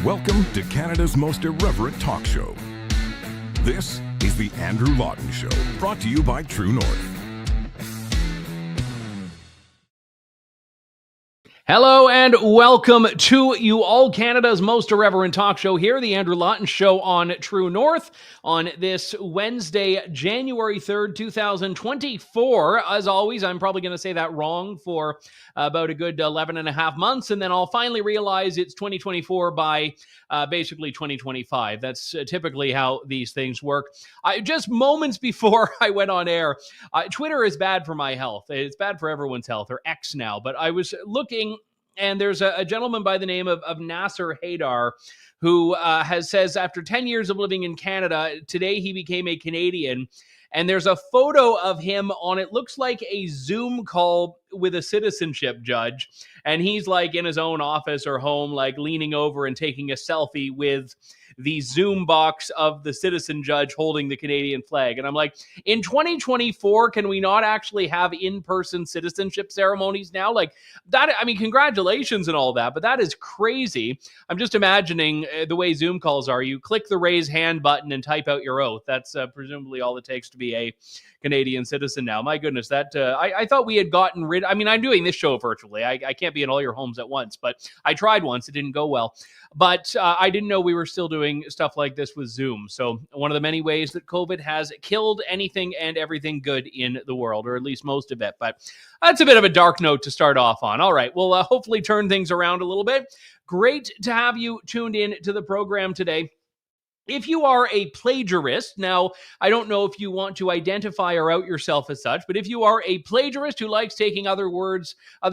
Welcome to Canada's most irreverent talk show. This is the Andrew Lawton Show, brought to you by True North. Hello and welcome to you all, Canada's most irreverent talk show here, the Andrew Lawton Show on True North on this Wednesday, January 3rd, 2024. As always, I'm probably going to say that wrong for about a good 11 and a half months, and then I'll finally realize it's 2024 by basically 2025. That's typically how these things work. Just moments before I went on air, Twitter is bad for my health. It's bad for everyone's health, or X now, but I was looking, and there's a gentleman by the name of Nasser Haidar who says after 10 years of living in Canada, today he became a Canadian. And there's a photo of him on, it looks like a Zoom call with a citizenship judge. And he's like in his own office or home, like leaning over and taking a selfie with the Zoom box of the citizen judge holding the Canadian flag. And I'm like, in 2024, can we not actually have in-person citizenship ceremonies now? Like that, I mean, congratulations and all that, but that is crazy. I'm just imagining the way Zoom calls are. You click the raise hand button and type out your oath. That's presumably all it takes to be a Canadian citizen now. My goodness, that I thought we had gotten rid. I mean, I'm doing this show virtually. I can't be in all your homes at once, but I tried once. It didn't go well. But I didn't know we were still doing stuff like this with Zoom. So one of the many ways that COVID has killed anything and everything good in the world, or at least most of it. But that's a bit of a dark note to start off on. All right, we'll hopefully turn things around a little bit. Great to have you tuned in to the program today. If you are a plagiarist, now, I don't know if you want to identify or out yourself as such, but if you are a plagiarist who likes taking other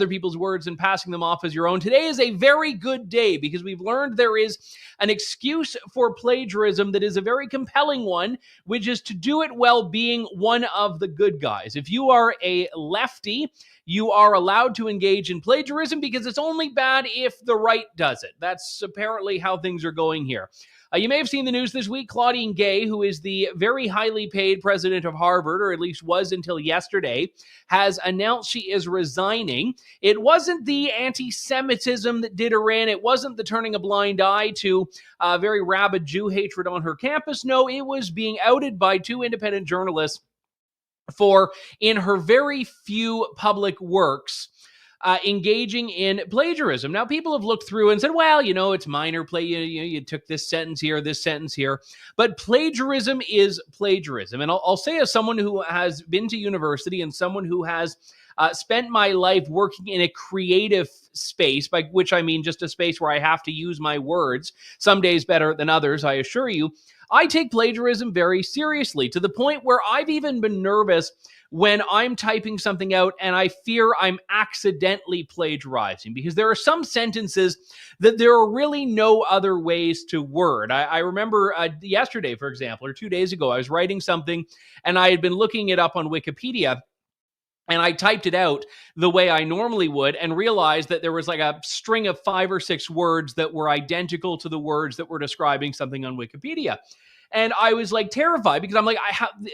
people's words and passing them off as your own, today is a very good day because we've learned there is an excuse for plagiarism that is a very compelling one, which is to do it while being one of the good guys. If you are a lefty, you are allowed to engage in plagiarism because it's only bad if the right does it. That's apparently how things are going here. You may have seen the news this week. Claudine Gay, who is the very highly paid president of Harvard, or at least was until yesterday, has announced she is resigning. It wasn't the antisemitism that did her in. It wasn't the turning a blind eye to very rabid Jew hatred on her campus. No, it was being outed by two independent journalists for, in her very few public works, engaging in plagiarism. Now, people have looked through and said, well, you know, it's minor play. You took this sentence here. But plagiarism is plagiarism. And I'll say, as someone who has been to university and someone who has spent my life working in a creative space, by which I mean just a space where I have to use my words, some days better than others, I assure you, I take plagiarism very seriously, to the point where I've even been nervous when I'm typing something out and I fear I'm accidentally plagiarizing, because there are some sentences that there are really no other ways to word. I remember yesterday, for example, or 2 days ago, I was writing something and I had been looking it up on Wikipedia. And I typed it out the way I normally would and realized that there was like a string of 5 or 6 words that were identical to the words that were describing something on Wikipedia. And I was like terrified because I'm like,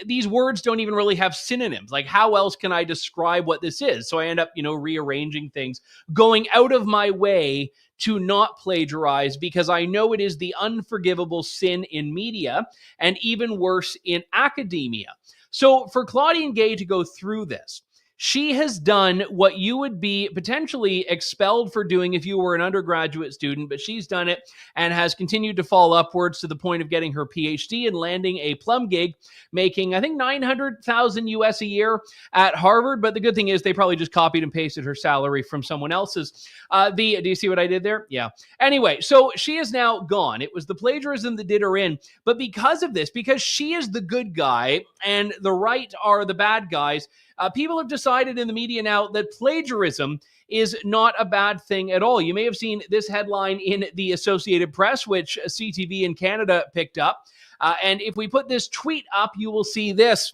these words don't even really have synonyms. Like, how else can I describe what this is? So I end up, rearranging things, going out of my way to not plagiarize, because I know it is the unforgivable sin in media and even worse in academia. So for Claudine Gay to go through this, she has done what you would be potentially expelled for doing if you were an undergraduate student, but she's done it and has continued to fall upwards to the point of getting her PhD and landing a plum gig, making, I think, $900,000 US a year at Harvard. But the good thing is they probably just copied and pasted her salary from someone else's. Do you see what I did there? Yeah. Anyway, so she is now gone. It was the plagiarism that did her in. But because of this, because she is the good guy and the right are the bad guys, people have decided in the media now that plagiarism is not a bad thing at all. You may have seen this headline in the Associated Press, which CTV in Canada picked up. And if we put this tweet up, you will see this.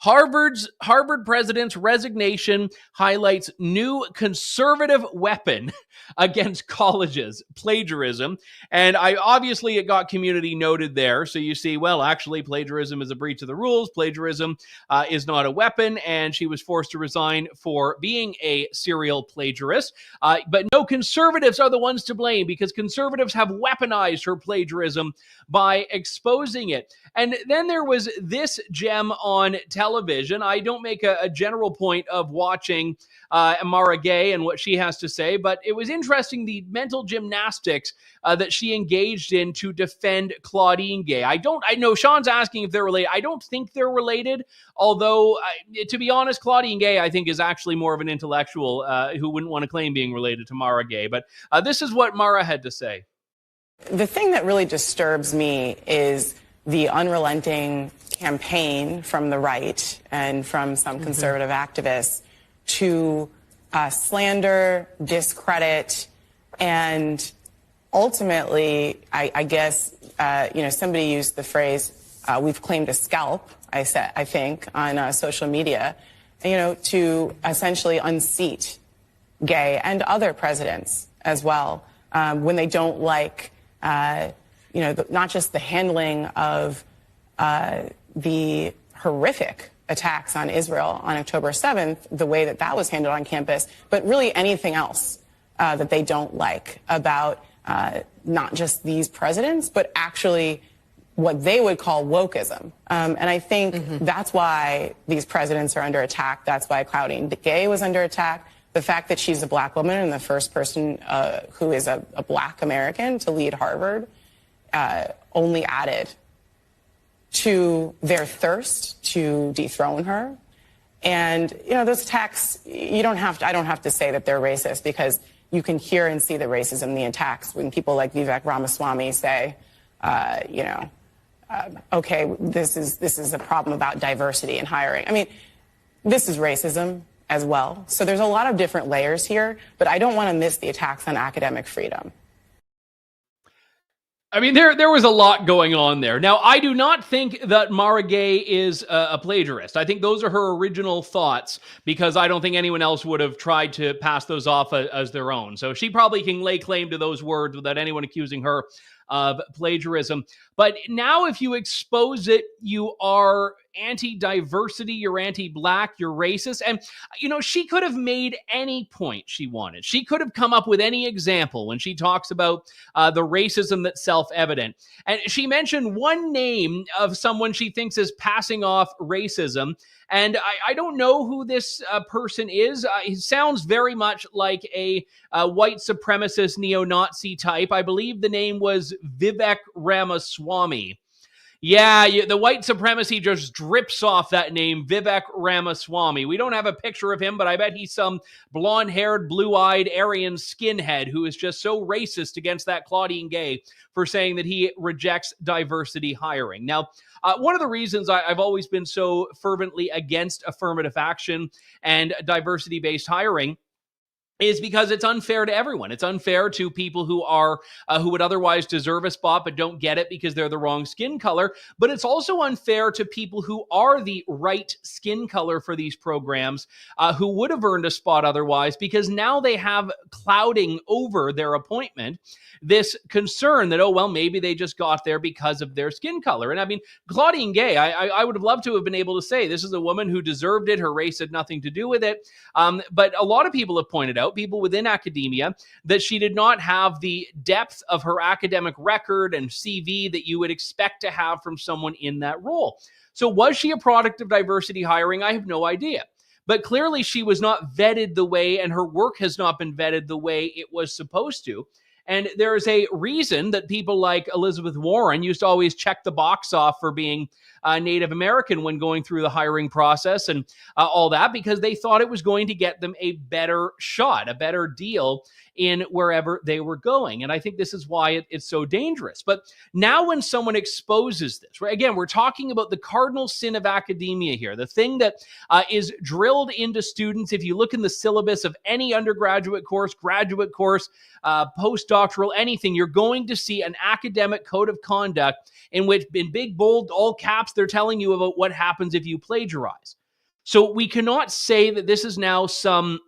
Harvard president's resignation highlights new conservative weapon against colleges, plagiarism. And obviously it got community noted there. So you see, well, actually plagiarism is a breach of the rules. Plagiarism is not a weapon. And she was forced to resign for being a serial plagiarist. But no, conservatives are the ones to blame because conservatives have weaponized her plagiarism by exposing it. And then there was this gem on television. I don't make a general point of watching Mara Gay and what she has to say, but it was interesting the mental gymnastics that she engaged in to defend Claudine Gay. I know Sean's asking if they're related. I don't think they're related, although to be honest, Claudine Gay I think is actually more of an intellectual who wouldn't want to claim being related to Mara Gay. But this is what Mara had to say. The thing that really disturbs me is the unrelenting campaign from the right and from some conservative activists to slander, discredit, and ultimately, I guess, somebody used the phrase, we've claimed a scalp, I think, on social media, to essentially unseat Gay and other presidents as well, when they don't like not just the handling of the horrific attacks on Israel on October 7th, the way that was handled on campus, but really anything else that they don't like about not just these presidents, but actually what they would call wokeism. And I think that's why these presidents are under attack. That's why Claudine Gay was under attack. The fact that she's a black woman and the first person who is a black American to lead Harvard only added to their thirst to dethrone her. And, those attacks, I don't have to say that they're racist because you can hear and see the racism in the attacks when people like Vivek Ramaswamy say, okay, this is a problem about diversity in hiring. I mean, this is racism as well. So there's a lot of different layers here, but I don't want to miss the attacks on academic freedom. I mean, there was a lot going on there. Now, I do not think that Mara Gay is a plagiarist. I think those are her original thoughts because I don't think anyone else would have tried to pass those off as their own. So she probably can lay claim to those words without anyone accusing her of plagiarism. But now if you expose it, you are anti-diversity, you're anti-black, you're racist. And, she could have made any point she wanted. She could have come up with any example when she talks about the racism that's self-evident. And she mentioned one name of someone she thinks is passing off racism. And I don't know who this person is. He sounds very much like a white supremacist neo-Nazi type. I believe the name was Vivek Ramaswamy. Yeah, the white supremacy just drips off that name, Vivek Ramaswamy. We don't have a picture of him, but I bet he's some blonde-haired, blue-eyed Aryan skinhead who is just so racist against that Claudine Gay for saying that he rejects diversity hiring. Now, one of the reasons I've always been so fervently against affirmative action and diversity-based hiring is because it's unfair to everyone. It's unfair to people who are who would otherwise deserve a spot but don't get it because they're the wrong skin color. But it's also unfair to people who are the right skin color for these programs who would have earned a spot otherwise because now they have clouding over their appointment this concern that, oh, well, maybe they just got there because of their skin color. And I mean, Claudine Gay, I would have loved to have been able to say this is a woman who deserved it. Her race had nothing to do with it. But a lot of people have pointed out, people within academia, that she did not have the depth of her academic record and CV that you would expect to have from someone in that role. So was she a product of diversity hiring? I have no idea. But clearly she was not vetted the way, and her work has not been vetted the way it was supposed to. And there is a reason that people like Elizabeth Warren used to always check the box off for being Native American when going through the hiring process and all that, because they thought it was going to get them a better shot, a better deal in wherever they were going. And I think this is why it's so dangerous. But now when someone exposes this, right, again, we're talking about the cardinal sin of academia here, the thing that is drilled into students. If you look in the syllabus of any undergraduate course, graduate course, postdoctoral, anything, you're going to see an academic code of conduct in which, in big, bold, all caps, perhaps they're telling you about what happens if you plagiarize. So we cannot say that this is now some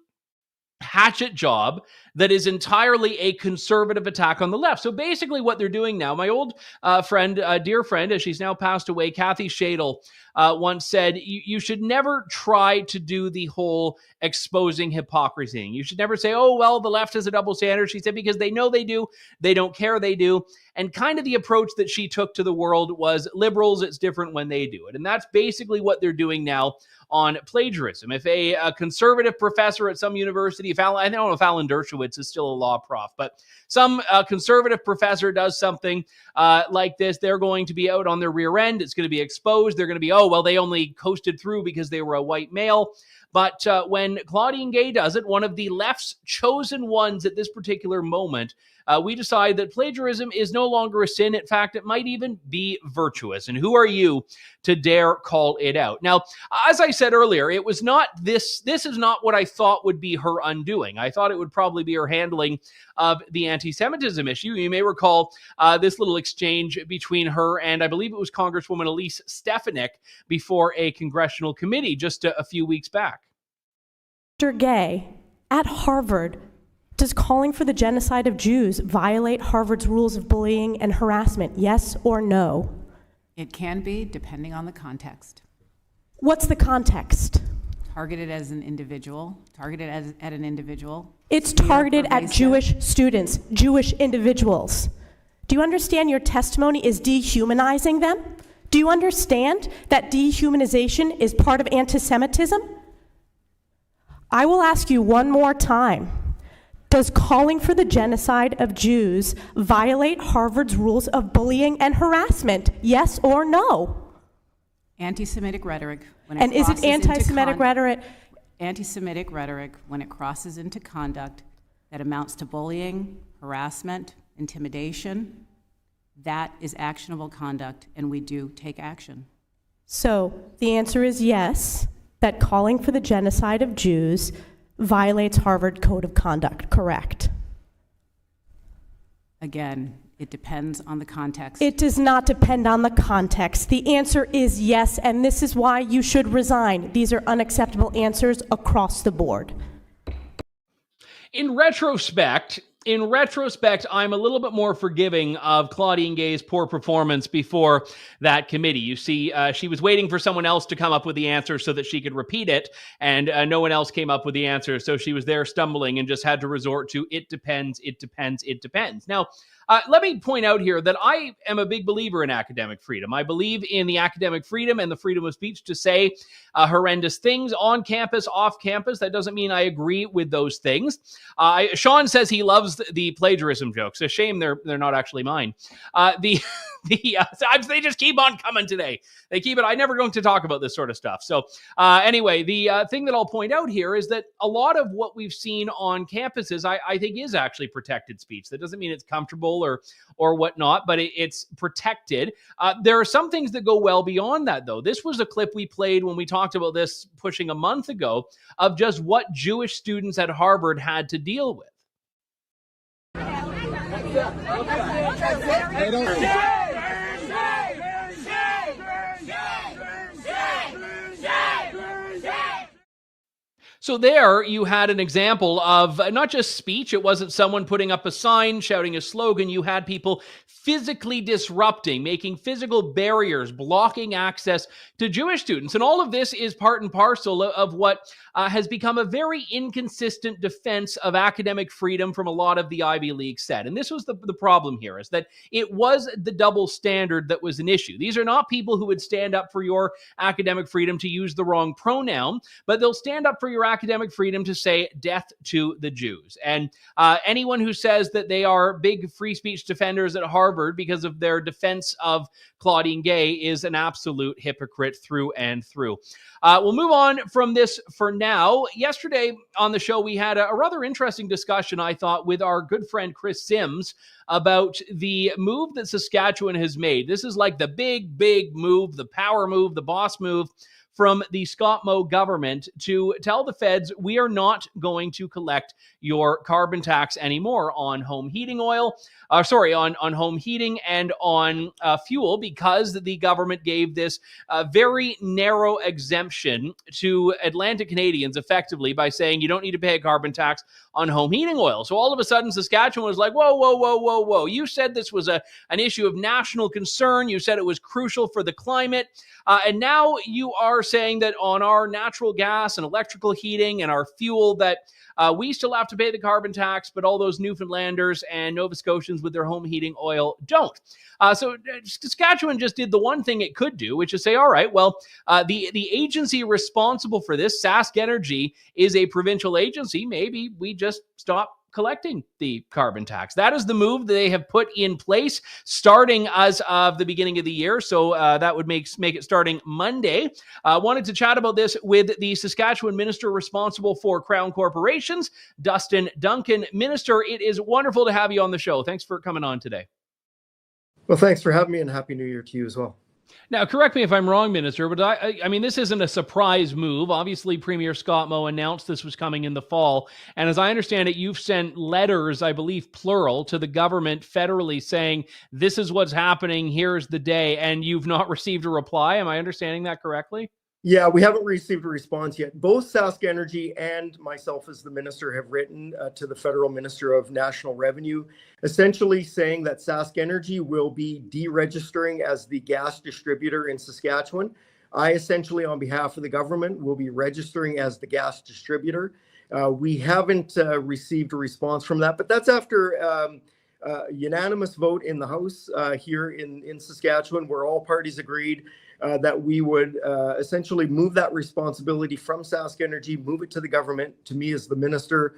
hatchet job that is entirely a conservative attack on the left. So basically what they're doing now, my old dear friend, as she's now passed away, Kathy Shadle, once said, you should never try to do the whole exposing hypocrisy. You should never say, oh, well, the left has a double standard. She said, because they know they do. They don't care they do. And kind of the approach that she took to the world was liberals, it's different when they do it. And that's basically what they're doing now on plagiarism. If a conservative professor at some university, I don't know if Alan Dershowitz is still a law prof, but some conservative professor does something like this, they're going to be out on their rear end. It's going to be exposed. They're going to be, oh, well, they only coasted through because they were a white male. But when Claudine Gay does it, one of the left's chosen ones at this particular moment, we decide that plagiarism is no longer a sin. In fact, it might even be virtuous. And who are you to dare call it out? Now, as I said earlier, it was not this is not what I thought would be her undoing. I thought it would probably be her handling of the anti-Semitism issue. You may recall this little exchange between her and I believe it was Congresswoman Elise Stefanik before a congressional committee just a few weeks back. Dr. Gay, at Harvard, does calling for the genocide of Jews violate Harvard's rules of bullying and harassment? Yes or no? It can be, depending on the context. What's the context? Targeted as an individual, at an individual. It's targeted at Jewish students, Jewish individuals. Do you understand your testimony is dehumanizing them? Do you understand that dehumanization is part of anti-Semitism? I will ask you one more time. Does calling for the genocide of Jews violate Harvard's rules of bullying and harassment? Yes or no? Anti-Semitic rhetoric. And is it anti-Semitic rhetoric? Anti-Semitic rhetoric when it crosses into conduct that amounts to bullying, harassment, intimidation, that is actionable conduct, and we do take action. So the answer is yes, that calling for the genocide of Jews violates Harvard Code of Conduct, correct? Again, it depends on the context. It does not depend on the context. The answer is yes, and this is why you should resign. These are unacceptable answers across the board. In retrospect, I'm a little bit more forgiving of Claudine Gay's poor performance before that committee. You see, she was waiting for someone else to come up with the answer so that she could repeat it, and no one else came up with the answer, so she was there stumbling and just had to resort to, it depends, it depends, it depends. Now, let me point out here that I am a big believer in academic freedom. I believe in the academic freedom and the freedom of speech to say horrendous things on campus, off campus. That doesn't mean I agree with those things. Sean says he loves the plagiarism jokes. A shame they're not actually mine. They just keep on coming today. They keep it. I'm never going to talk about this sort of stuff. So anyway, the thing that I'll point out here is that a lot of what we've seen on campuses, I think, is actually protected speech. That doesn't mean it's comfortable or whatnot, but it's protected. There are some things that go well beyond that, though. This was a clip we played when we talked about this pushing a month ago of just what Jewish students at Harvard had to deal with. So there you had an example of not just speech. It wasn't someone putting up a sign, shouting a slogan. You had people physically disrupting, making physical barriers, blocking access to Jewish students. And all of this is part and parcel of what has become a very inconsistent defense of academic freedom from a lot of the Ivy League set. And this was the problem here, is that it was the double standard that was an issue. These are not people who would stand up for your academic freedom to use the wrong pronoun, but they'll stand up for your academic freedom to say death to the Jews. And anyone who says that they are big free speech defenders at Harvard because of their defense of Claudine Gay is an absolute hypocrite through and through. We'll move on from this for now. Yesterday on the show, we had a rather interesting discussion, I thought, with our good friend Chris Sims about the move that Saskatchewan has made. This is like the big move, the power move, the boss move from the Scott Moe government to tell the feds, we are not going to collect your carbon tax anymore on home heating oil, on home heating and on fuel, because the government gave this very narrow exemption to Atlantic Canadians, effectively by saying you don't need to pay a carbon tax on home heating oil. So all of a sudden, Saskatchewan was like, whoa, whoa, whoa, whoa, whoa. You said this was an issue of national concern. You said it was crucial for the climate. And now you are saying that on our natural gas and electrical heating and our fuel that we still have to pay the carbon tax, but all those Newfoundlanders and Nova Scotians with their home heating oil don't. So Saskatchewan just did the one thing it could do, which is say, all right, well, the agency responsible for this, Sask Energy, is a provincial agency. Maybe we just stop collecting the carbon tax. That is the move that they have put in place starting as of the beginning of the year. So that would make it starting Monday. Wanted to chat about this with the Saskatchewan minister responsible for Crown Corporations, Dustin. Duncan. Minister, it is wonderful to have you on the show. Thanks for coming on today. Well, thanks for having me, and Happy New Year to you as well. Now, correct me if I'm wrong, Minister, but I mean, this isn't a surprise move. Obviously, Premier Scott Moe announced this was coming in the fall. And as I understand it, you've sent letters, I believe plural, to the government federally saying, this is what's happening, here's the day, and you've not received a reply. Am I understanding that correctly? Yeah, we haven't received a response yet. Both Sask Energy and myself as the minister have written to the Federal Minister of National Revenue, essentially saying that Sask Energy will be deregistering as the gas distributor in Saskatchewan. I essentially, on behalf of the government, will be registering as the gas distributor. We haven't received a response from that, but that's after unanimous vote in the House here in Saskatchewan, where all parties agreed that we would essentially move that responsibility from Sask Energy, move it to the government, to me as the minister,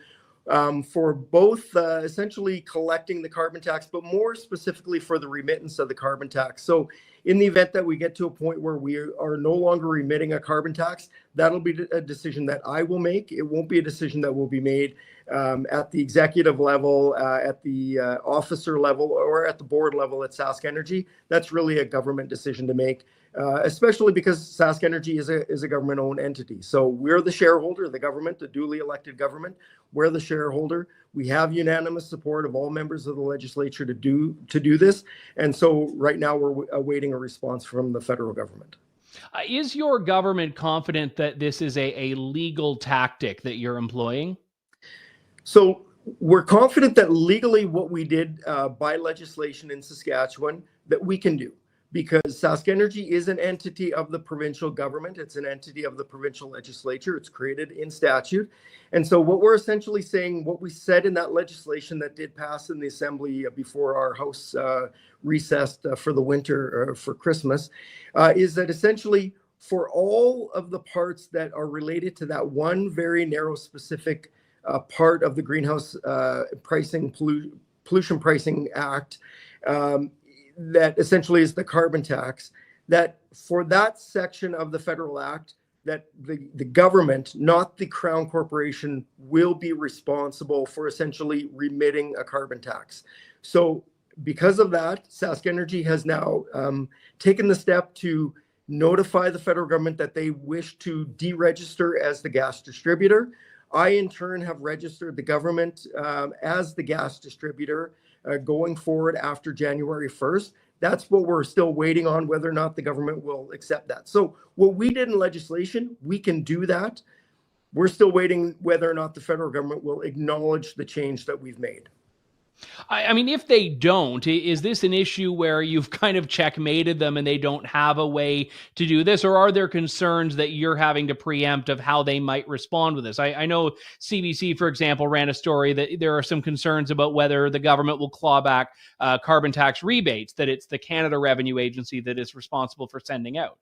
for both essentially collecting the carbon tax, but more specifically for the remittance of the carbon tax. So in the event that we get to a point where we are no longer remitting a carbon tax, that'll be a decision that I will make. It won't be a decision that will be made at the executive level, at the officer level, or at the board level at Sask Energy. That's really a government decision to make. Especially because Sask Energy is a government-owned entity. So we're the shareholder, the government, the duly elected government. We're the shareholder. We have unanimous support of all members of the legislature to do this. And so right now we're awaiting a response from the federal government. Is your government confident that this is a legal tactic that you're employing? So we're confident that legally what we did by legislation in Saskatchewan that we can do. Because Sask Energy is an entity of the provincial government. It's an entity of the provincial legislature. It's created in statute. And so what we're essentially saying, what we said in that legislation that did pass in the Assembly before our House recessed for the winter or for Christmas, is that essentially for all of the parts that are related to that one very narrow specific part of the Greenhouse Pollution Pricing Act, that essentially is the carbon tax, that for that section of the federal act, that the government, not the Crown Corporation, will be responsible for essentially remitting a carbon tax. So because of that, Sask Energy has now taken the step to notify the federal government that they wish to deregister as the gas distributor. I, in turn, have registered the government as the gas distributor going forward after January 1st. That's what we're still waiting on, whether or not the government will accept that. So what we did in legislation, we can do that. We're still waiting whether or not the federal government will acknowledge the change that we've made. I mean, if they don't, is this an issue where you've kind of checkmated them and they don't have a way to do this? Or are there concerns that you're having to preempt of how they might respond with this? I know CBC, for example, ran a story that there are some concerns about whether the government will claw back carbon tax rebates, that it's the Canada Revenue Agency that is responsible for sending out.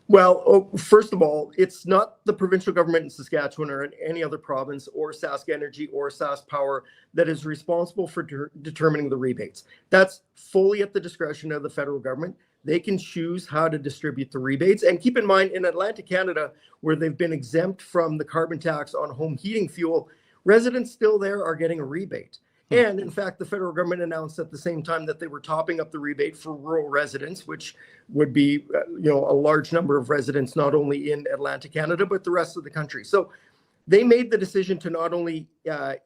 Well, first of all, it's not the provincial government in Saskatchewan or in any other province or Sask Energy or Sask Power that is responsible for determining the rebates. That's fully at the discretion of the federal government. They can choose how to distribute the rebates. And keep in mind, in Atlantic Canada, where they've been exempt from the carbon tax on home heating fuel, residents still there are getting a rebate. And in fact, the federal government announced at the same time that they were topping up the rebate for rural residents, which would be, a large number of residents, not only in Atlantic Canada, but the rest of the country. So they made the decision to not only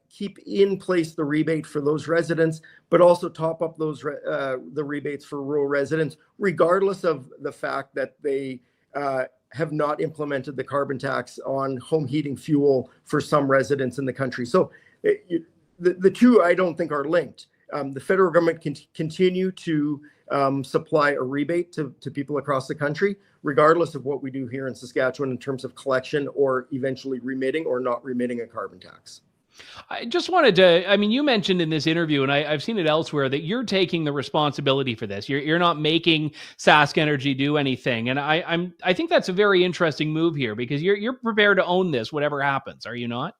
keep in place the rebate for those residents, but also top up those the rebates for rural residents, regardless of the fact that they have not implemented the carbon tax on home heating fuel for some residents in the country. So the two, I don't think, are linked. The federal government can continue to supply a rebate to people across the country, regardless of what we do here in Saskatchewan in terms of collection or eventually remitting or not remitting a carbon tax. I just wanted to, you mentioned in this interview, and I've seen it elsewhere, that you're taking the responsibility for this. You're not making Sask Energy do anything. And I think that's a very interesting move here, because you're prepared to own this, whatever happens, are you not?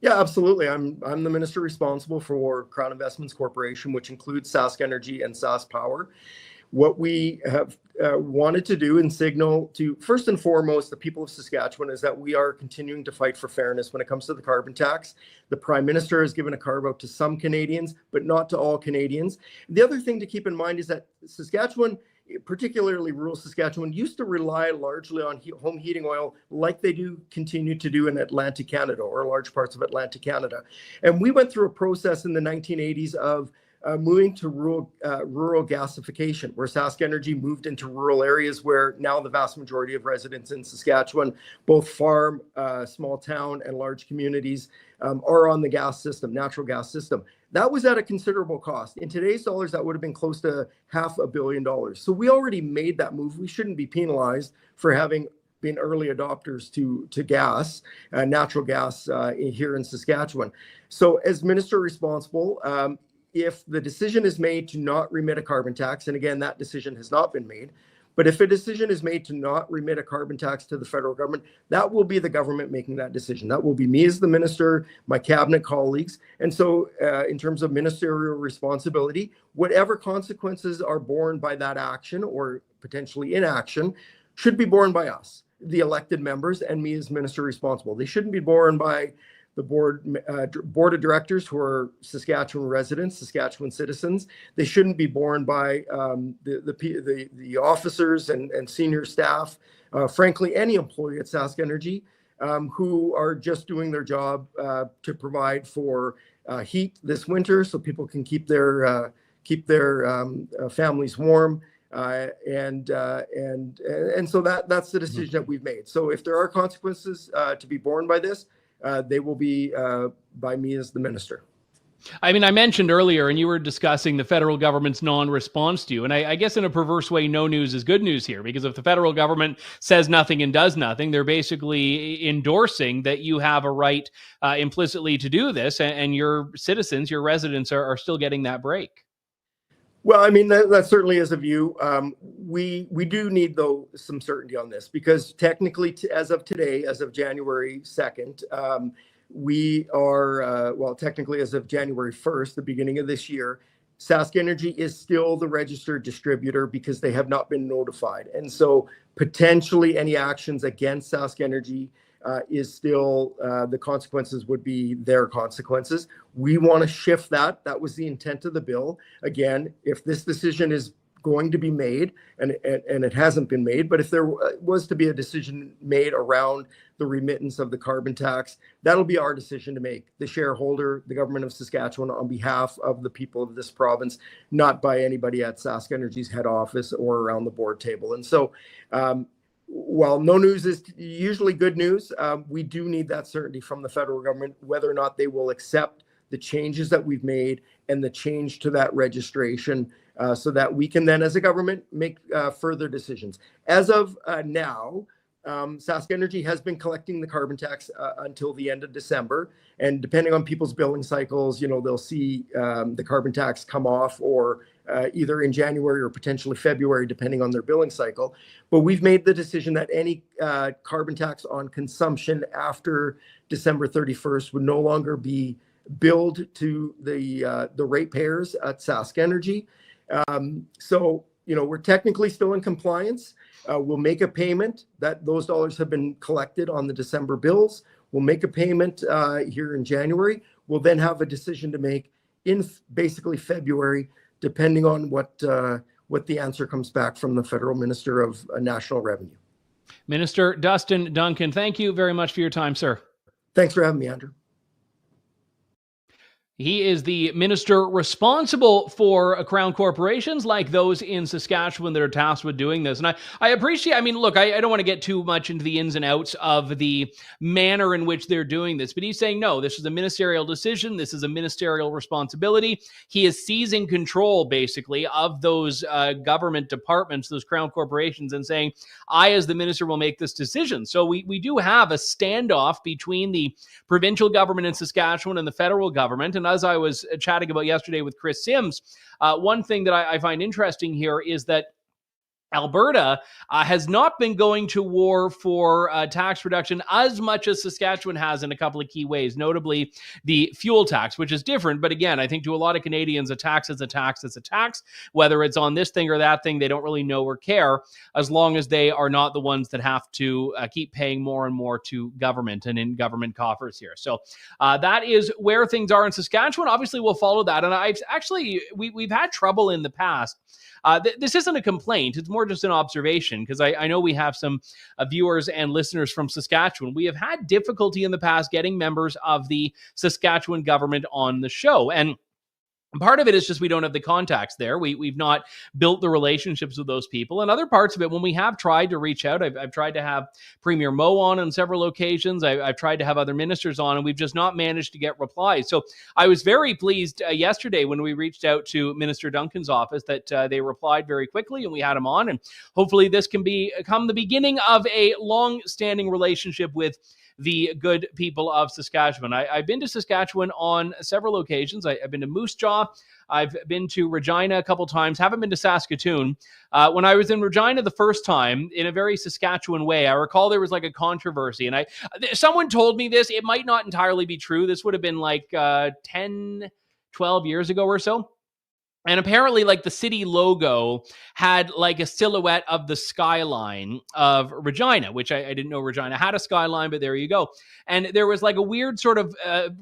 Yeah, absolutely. I'm the minister responsible for Crown Investments Corporation, which includes Sask Energy and Sask Power. What we have wanted to do and signal to, first and foremost, the people of Saskatchewan is that we are continuing to fight for fairness when it comes to the carbon tax. The Prime Minister has given a carve out to some Canadians, but not to all Canadians. The other thing to keep in mind is that Saskatchewan, particularly rural Saskatchewan, used to rely largely on home heating oil, like they do continue to do in Atlantic Canada or large parts of Atlantic Canada. And we went through a process in the 1980s of moving to rural gasification, where Sask Energy moved into rural areas where now the vast majority of residents in Saskatchewan, both farm, small town, and large communities, are on the gas system, natural gas system. That was at a considerable cost. In today's dollars, that would have been close to $500 million. So we already made that move. We shouldn't be penalized for having been early adopters to gas, natural gas here in Saskatchewan. So as minister responsible, if the decision is made to not remit a carbon tax, and again, that decision has not been made, but if a decision is made to not remit a carbon tax to the federal government, that will be the government making that decision. That will be me as the minister, my cabinet colleagues. And so in terms of ministerial responsibility, whatever consequences are borne by that action or potentially inaction should be borne by us, the elected members, and me as minister responsible. They shouldn't be borne by the board of directors, who are Saskatchewan residents, Saskatchewan citizens. They shouldn't be borne by the officers and senior staff, frankly, any employee at Sask Energy, who are just doing their job to provide for heat this winter, so people can keep their families warm. And so that's the decision that we've made. So if there are consequences to be borne by this, they will be by me as the minister. I mentioned earlier, and you were discussing the federal government's non-response to you. And I guess in a perverse way, no news is good news here, because if the federal government says nothing and does nothing, they're basically endorsing that you have a right implicitly to do this, and your citizens, your residents are still getting that break. Well, that certainly is a view. We do need, though, some certainty on this, because technically, as of today, as of January 2nd, we are, technically as of January 1st, the beginning of this year, Sask Energy is still the registered distributor because they have not been notified. And so potentially any actions against Sask Energy is still, the consequences would be their consequences. We want to shift that. That was the intent of the bill. Again, if this decision is going to be made, and it hasn't been made, but if there was to be a decision made around the remittance of the carbon tax, that'll be our decision to make, the shareholder, the government of Saskatchewan, on behalf of the people of this province, not by anybody at Sask Energy's head office or around the board table. And so, while no news is usually good news, we do need that certainty from the federal government, whether or not they will accept the changes that we've made and the change to that registration, so that we can then, as a government, make further decisions. As of now, Sask Energy has been collecting the carbon tax until the end of December. And depending on people's billing cycles, they'll see the carbon tax come off, or either in January or potentially February, depending on their billing cycle. But we've made the decision that any carbon tax on consumption after December 31st would no longer be billed to the ratepayers at Sask Energy. So, we're technically still in compliance. We'll make a payment. That those dollars have been collected on the December bills. We'll make a payment here in January. we'll then have a decision to make in basically February, depending on what the answer comes back from the Federal Minister of National Revenue. Minister Dustin Duncan, thank you very much for your time, sir. Thanks for having me, Andrew. He is the minister responsible for crown corporations like those in Saskatchewan that are tasked with doing this. And I appreciate, I mean, look, I don't want to get too much into the ins and outs of the manner in which they're doing this, but he's saying, no, this is a ministerial decision. This is a ministerial responsibility. He is seizing control, basically, of those government departments, those crown corporations, and saying, I, as the minister, will make this decision. So we do have a standoff between the provincial government in Saskatchewan and the federal government. And as I was chatting about yesterday with Chris Sims, one thing that I find interesting here is that Alberta has not been going to war for tax reduction as much as Saskatchewan has in a couple of key ways, notably the fuel tax, which is different. But again, I think to a lot of Canadians, a tax is a tax is a tax. Whether it's on this thing or that thing, they don't really know or care, as long as they are not the ones that have to keep paying more and more to government and in government coffers here. So that is where things are in Saskatchewan. Obviously, we'll follow that. And we've had trouble in the past. This isn't a complaint. It's more just an observation, because I know we have some viewers and listeners from Saskatchewan. We have had difficulty in the past getting members of the Saskatchewan government on the show. And part of it is just we don't have the contacts there. We've not built the relationships with those people. And other parts of it, when we have tried to reach out, I've tried to have Premier Moe on several occasions. I've tried to have other ministers on, and we've just not managed to get replies. So I was very pleased yesterday when we reached out to Minister Duncan's office that they replied very quickly, and we had him on. And hopefully this can become the beginning of a long-standing relationship with the good people of Saskatchewan. I've been to Saskatchewan on several occasions. I've been to Moose Jaw. I've been to Regina a couple times. Haven't been to Saskatoon. When I was in Regina the first time, in a very Saskatchewan way, I recall there was like a controversy. And someone told me this. It might not entirely be true. This would have been like 10, 12 years ago or so. And apparently, like, the city logo had like a silhouette of the skyline of Regina, which I didn't know Regina had a skyline, but there you go. And there was like a weird sort of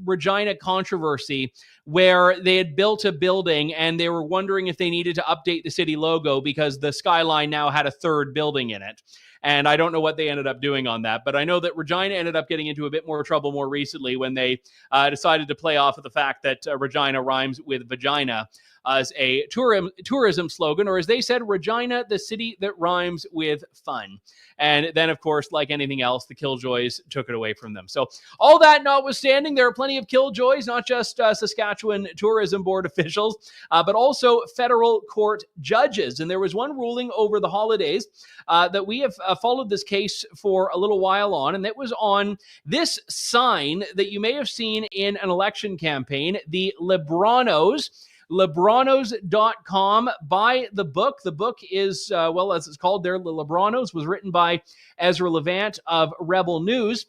Regina controversy where they had built a building and they were wondering if they needed to update the city logo because the skyline now had a third building in it. And I don't know what they ended up doing on that, but I know that Regina ended up getting into a bit more trouble more recently when they decided to play off of the fact that Regina rhymes with vagina as a tourism slogan, or as they said, Regina, the city that rhymes with fun. And then, of course, like anything else, the killjoys took it away from them. So all that notwithstanding, there are plenty of killjoys, not just Saskatchewan Tourism Board officials, but also federal court judges. And there was one ruling over the holidays that we have followed this case for a little while on, and that was on this sign that you may have seen in an election campaign, the Libranos. Libranos.com. Buy the book. The book is, well, as it's called there, The Libranos, was written by Ezra Levant of Rebel News.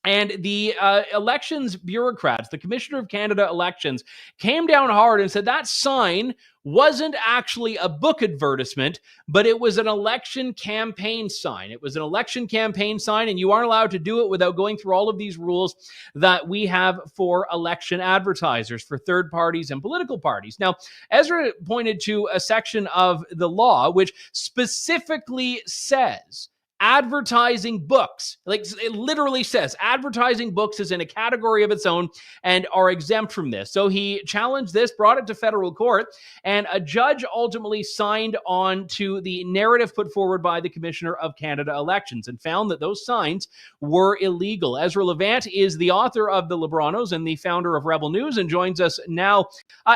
And the elections bureaucrats, the Commissioner of Canada elections, came down hard and said that sign wasn't actually a book advertisement, but it was an election campaign sign. It was an election campaign sign, and you aren't allowed to do it without going through all of these rules that we have for election advertisers, for third parties and political parties. Now, Ezra pointed to a section of the law which specifically says advertising books, like it literally says advertising books is in a category of its own and are exempt from this. So he challenged this, brought it to federal court, and a judge ultimately signed on to the narrative put forward by the Commissioner of Canada elections and found that those signs were illegal. Ezra Levant is the author of The Libranos and the founder of Rebel News and joins us now.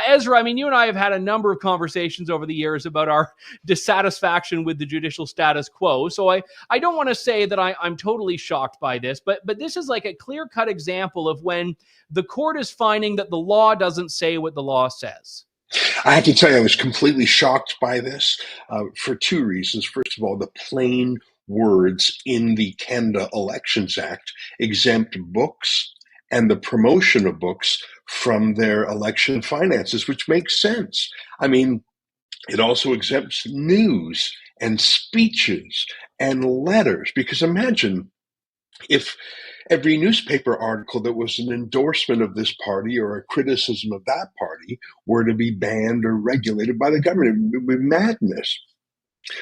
Ezra, I mean, you and I have had a number of conversations over the years about our dissatisfaction with the judicial status quo. So I don't want to say that I'm totally shocked by this, but this is like a clear-cut example of when the court is finding that the law doesn't say what the law says. I have to tell you, I was completely shocked by this for two reasons. First of all, the plain words in the Canada Elections Act exempt books and the promotion of books from their election finances, which makes sense. I mean, it also exempts news and speeches and letters, because imagine if every newspaper article that was an endorsement of this party or a criticism of that party were to be banned or regulated by the government. It would be madness.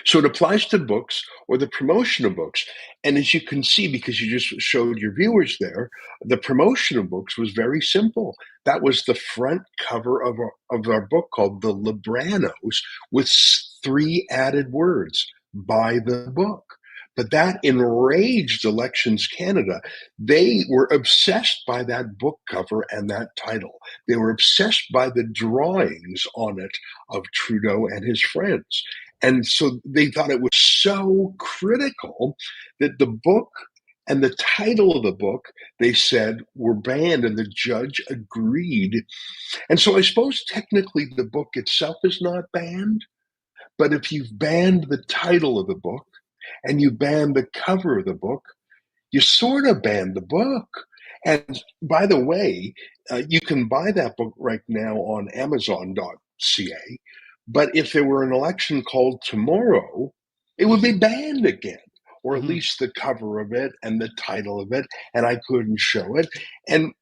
So it applies to books or the promotion of books. And as you can see, because you just showed your viewers there, the promotion of books was very simple. That was the front cover of our book called The Libranos with 3 added words, buy the book. But that enraged Elections Canada. They were obsessed by that book cover and that title. They were obsessed by the drawings on it of Trudeau and his friends. And so they thought it was so critical that the book and the title of the book, they said, were banned, and the judge agreed. And so I suppose technically the book itself is not banned, but if you've banned the title of the book and you ban the cover of the book, you sort of ban the book. And by the way, you can buy that book right now on Amazon.ca. But if there were an election called tomorrow, it would be banned again, or at least the cover of it and the title of it, and I couldn't show it. And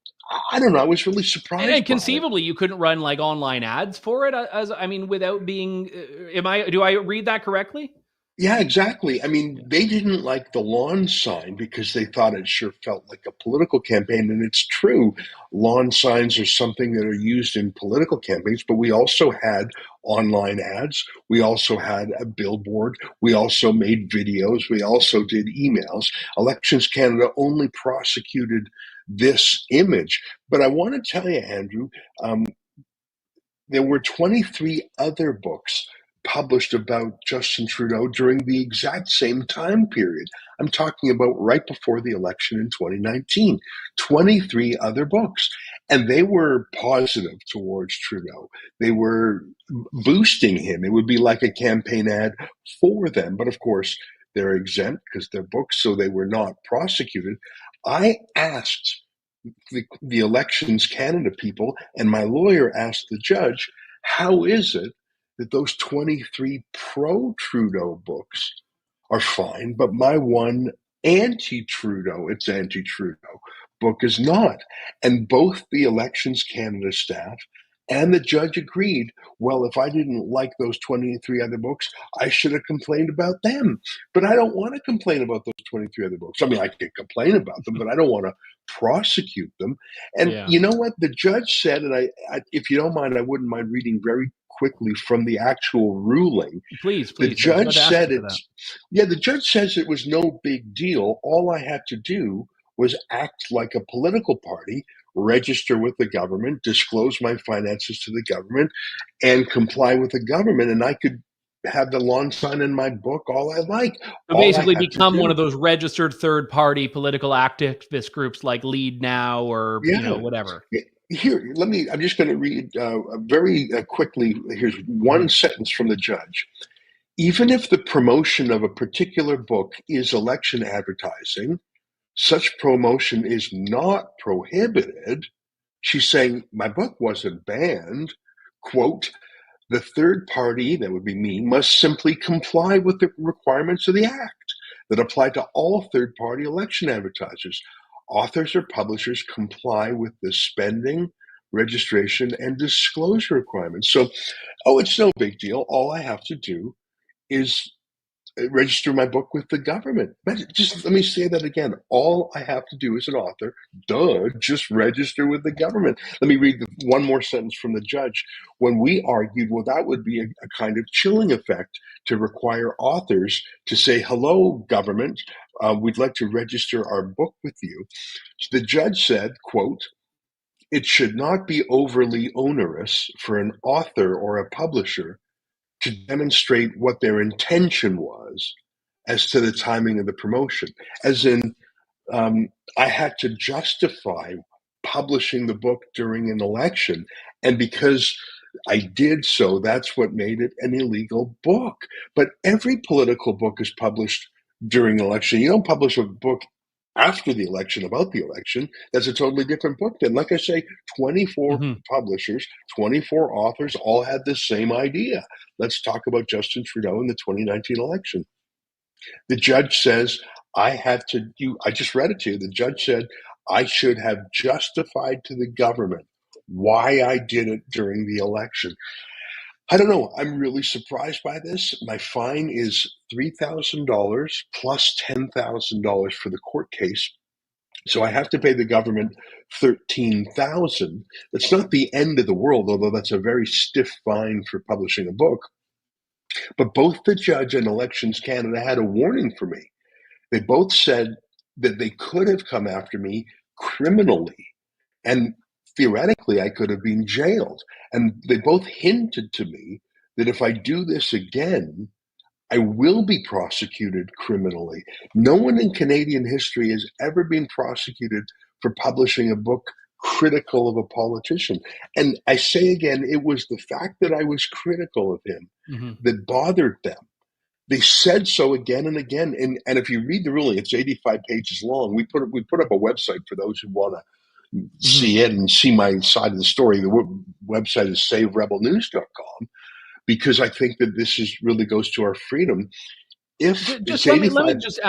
I don't know, I was really surprised. And conceivably, you couldn't run like online ads for it, without being. Do I read that correctly? Yeah, exactly. I mean, they didn't like the lawn sign because they thought it sure felt like a political campaign. And it's true. Lawn signs are something that are used in political campaigns, but we also had online ads. We also had a billboard. We also made videos. We also did emails. Elections Canada only prosecuted this image. But I want to tell you, Andrew, there were 23 other books published about Justin Trudeau during the exact same time period. I'm talking about right before the election in 2019. 23 other books. And they were positive towards Trudeau. They were boosting him. It would be like a campaign ad for them. But of course, they're exempt because they're books, so they were not prosecuted. I asked the Elections Canada people, and my lawyer asked the judge, how is it that those 23 pro-Trudeau books are fine, but my one anti-Trudeau book is not? And both the Elections Canada staff and the judge agreed, well, if I didn't like those 23 other books, I should have complained about them. But I don't want to complain about those 23 other books. I mean, I can complain about them, but I don't want to prosecute them. And you know what? The judge said, and I, if you don't mind, I wouldn't mind reading very quickly from the actual ruling. Please. The judge said the judge says it was no big deal. All I had to do was act like a political party, register with the government, disclose my finances to the government, and comply with the government. And I could have the lawn sign in my book all I like. So basically become one of those registered third-party political activist groups like Lead Now or whatever. Here, I'm just going to read very quickly. Here's one sentence from the judge. Even if the promotion of a particular book is election advertising, such promotion is not prohibited. She's saying my book wasn't banned. Quote, the third party, that would be me, must simply comply with the requirements of the Act that apply to all third-party election advertisers. Authors or publishers comply with the spending, registration, and disclosure requirements. So, it's no big deal. All I have to do is register my book with the government. But just let me say that again. All I have to do as an author, just register with the government. Let me read one more sentence from the judge. When we argued, well, that would be a kind of chilling effect to require authors to say, hello, government, we'd like to register our book with you. So the judge said, quote, it should not be overly onerous for an author or a publisher to demonstrate what their intention was as to the timing of the promotion. As in, I had to justify publishing the book during an election. And because I did so, that's what made it an illegal book. But every political book is published during an election. You don't publish a book after the election about the election. That's a totally different book. Then, like I say, 24 publishers, 24 authors all had the same idea. Let's talk about Justin Trudeau in the 2019 election. The judge says, I just read it to you. The judge said, I should have justified to the government why I did it during the election. I don't know. I'm really surprised by this. My fine is $3,000 plus $10,000 for the court case. So I have to pay the government $13,000. That's not the end of the world, although that's a very stiff fine for publishing a book. But both the judge and Elections Canada had a warning for me. They both said that they could have come after me criminally, and theoretically I could have been jailed. And they both hinted to me that if I do this again, I will be prosecuted criminally. No one in Canadian history has ever been prosecuted for publishing a book critical of a politician. And I say again, it was the fact that I was critical of him that bothered them. They said so again and again. And if you read the ruling, it's 85 pages long. We put up a website for those who want to see it and see my side of the story. The website is saverebelnews.com, because I think that really goes to our freedom. Just let me just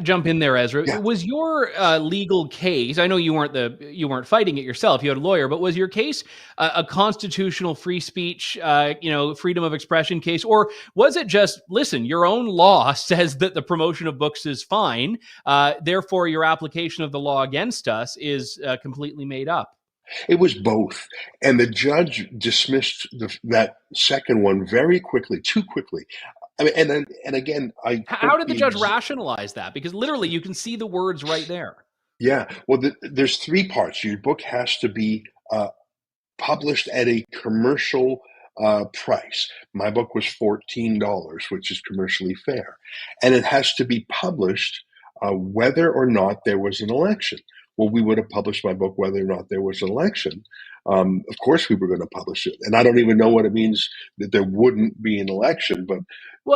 jump in there, Ezra. Yeah. Was your legal case? I know you weren't fighting it yourself. You had a lawyer, but was your case a constitutional free speech, freedom of expression case, or was it just, listen, your own law says that the promotion of books is fine, therefore your application of the law against us is completely made up? It was both, and the judge dismissed that second one very quickly, too quickly. I mean, and again, how did the judge rationalize that? Because literally, you can see the words right there. Yeah, well, there's three parts. Your book has to be published at a commercial price. My book was $14, which is commercially fair, and it has to be published whether or not there was an election. Well, we would have published my book whether or not there was an election. Of course, we were going to publish it. And I don't even know what it means that there wouldn't be an election. But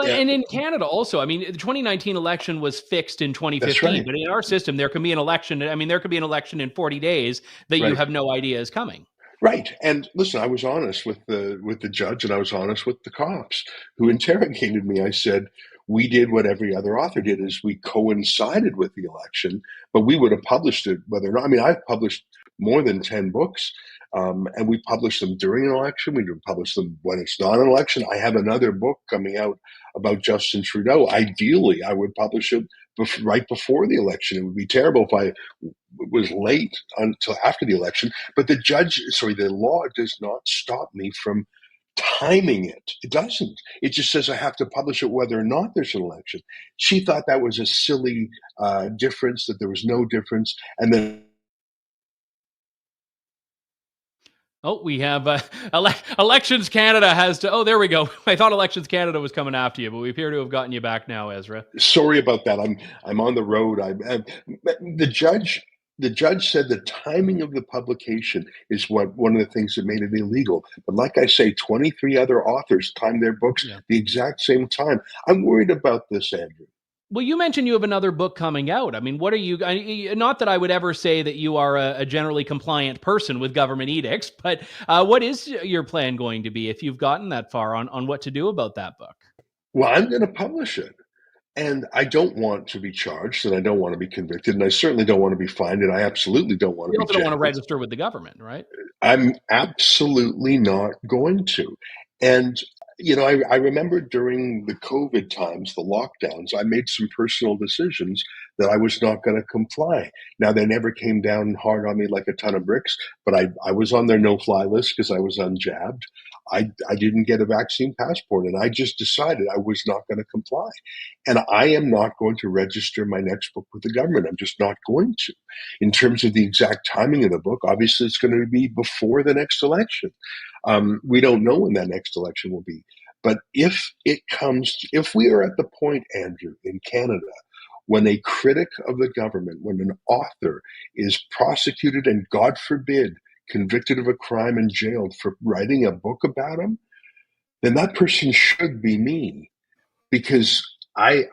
and in Canada also, I mean, the 2019 election was fixed in 2015. Right. But in our system, there can be an election. I mean, there could be an election in 40 days that you have no idea is coming. Right. And listen, I was honest with the judge, and I was honest with the cops who interrogated me. I said, we did what every other author did, is we coincided with the election, but we would have published it whether or not. I mean, I've published more than 10 books, and we publish them during an election. We do publish them when it's not an election. I have another book coming out about Justin Trudeau. Ideally, I would publish it right before the election. It would be terrible if I was late until after the election. But the law does not stop me from timing it. It doesn't. It just says I have to publish it whether or not there's an election. She thought that was a silly difference, that there was no difference. And then we have Elections Canada has to. Oh, there we go. I thought Elections Canada was coming after you, but we appear to have gotten you back now, Ezra. Sorry about that. I'm on the road. The judge said the timing of the publication is one of the things that made it illegal. But like I say, 23 other authors timed their books the exact same time. I'm worried about this, Andrew. Well, you mentioned you have another book coming out. I mean, what are you, not that I would ever say that you are a generally compliant person with government edicts, but what is your plan going to be if you've gotten that far on what to do about that book? Well, I'm going to publish it. And I don't want to be charged, and I don't want to be convicted, and I certainly don't want to be fined, and I absolutely don't want to be jailed. You also don't want to register with the government, right? I'm absolutely not going to. And I remember during the COVID times, the lockdowns, I made some personal decisions that I was not going to comply. Now, they never came down hard on me like a ton of bricks, but I was on their no-fly list because I was unjabbed. I didn't get a vaccine passport, and I just decided I was not going to comply. And I am not going to register my next book with the government. I'm just not going to. In terms of the exact timing of the book, obviously it's going to be before the next election. We don't know when that next election will be. But if we are at the point, Andrew, in Canada, when a critic of the government, when an author is prosecuted and, God forbid, convicted of a crime and jailed for writing a book about him, then that person should be me. Because I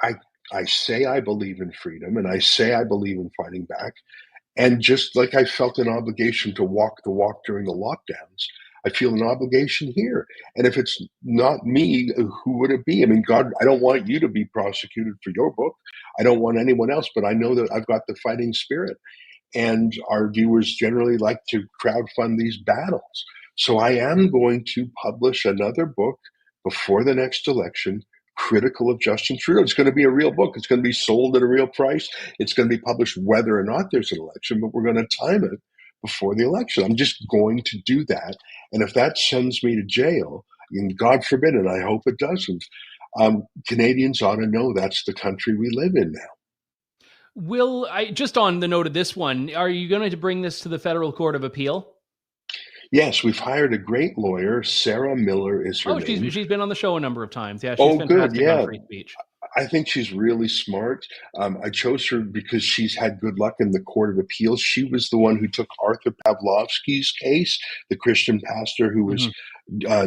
say I believe in freedom, and I say I believe in fighting back. And just like I felt an obligation to walk the walk during the lockdowns, I feel an obligation here. And if it's not me, who would it be? I mean, God, I don't want you to be prosecuted for your book. I don't want anyone else, but I know that I've got the fighting spirit. And our viewers generally like to crowdfund these battles. So I am going to publish another book before the next election, critical of Justin Trudeau. It's going to be a real book. It's going to be sold at a real price. It's going to be published whether or not there's an election, but we're going to time it before the election. I'm just going to do that. And if that sends me to jail, and God forbid, and I hope it doesn't, Canadians ought to know that's the country we live in now. Will I, just on the note of this one, are you going to bring this to the Federal Court of Appeal? Yes, we've hired a great lawyer. Sarah Miller is her name. She's been on the show a number of times. Yeah, she's fantastic on free speech. I think she's really smart. I chose her because she's had good luck in the Court of Appeals. She was the one who took Arthur Pawlowski's case, the Christian pastor who was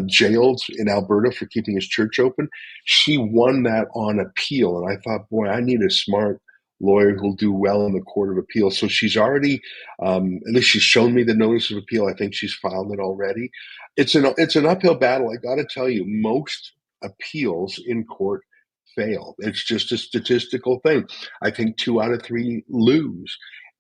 jailed in Alberta for keeping his church open. She won that on appeal. And I thought, boy, I need a smart lawyer who'll do well in the Court of Appeal. So she's already, at least she's shown me the notice of appeal. I think she's filed it already. It's an uphill battle. I got to tell you, most appeals in court fail. It's just a statistical thing. I think 2 out of 3 lose.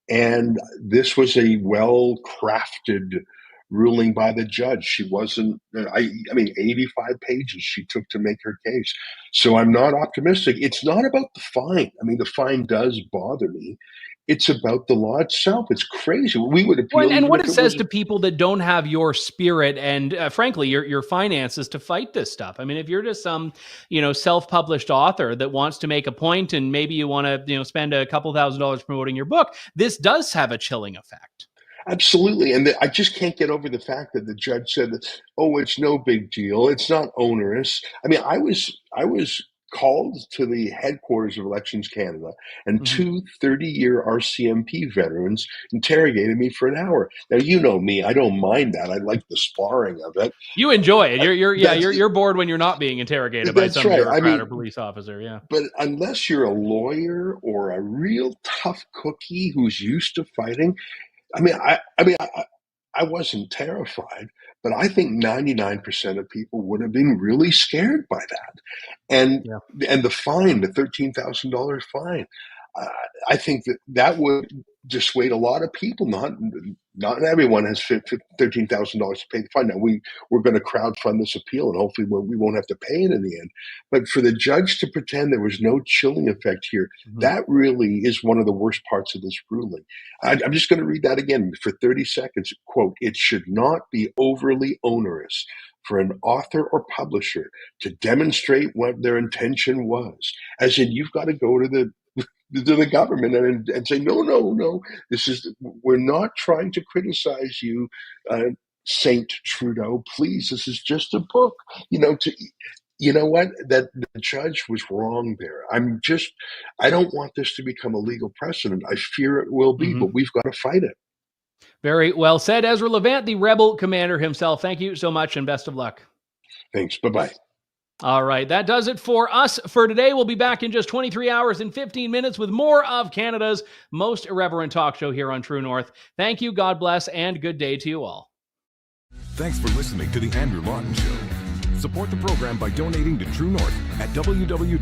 And this was a well-crafted ruling by the judge. She wasn't, I mean, 85 pages she took to make her case. So I'm not optimistic. It's not about the fine. I mean, the fine does bother me. It's about the law itself. It's crazy. We would appeal. Well, and what it says to people that don't have your spirit and, frankly, your finances to fight this stuff. I mean, if you're just some, self-published author that wants to make a point and maybe you want to, spend a couple $1,000s promoting your book, this does have a chilling effect. Absolutely. And I just can't get over the fact that the judge said, oh, it's no big deal. It's not onerous. I mean, I was called to the headquarters of Elections Canada, and 2 30-year RCMP veterans interrogated me for an hour. Now, you know me, I don't mind that. I like the sparring of it. You enjoy it. You're bored when you're not being interrogated by some bureaucrat or police officer. Yeah. But unless you're a lawyer or a real tough cookie who's used to fighting, I wasn't terrified, but I think 99% of people would have been really scared by that. And the fine, the $13,000 fine, I think that would dissuade a lot of people. Not everyone has $13,000 to pay the fine. Now, we're going to crowdfund this appeal, and hopefully we won't have to pay it in the end. But for the judge to pretend there was no chilling effect here, that really is one of the worst parts of this ruling. I'm just going to read that again for 30 seconds. Quote, "It should not be overly onerous for an author or publisher to demonstrate what their intention was." As in, you've got to go to the government and say, no, we're not trying to criticize you, Saint Trudeau. Please, this is just a book. You know what? That the judge was wrong there. I don't want this to become a legal precedent. I fear it will be, but we've got to fight it. Very well said, Ezra Levant, the rebel commander himself. Thank you so much and best of luck. Thanks. Bye-bye. All right, that does it for us for today. We'll be back in just 23 hours and 15 minutes with more of Canada's most irreverent talk show here on True North. Thank you, God bless, and good day to you all. Thanks for listening to The Andrew Lawton Show. Support the program by donating to True North at www.tnc.news.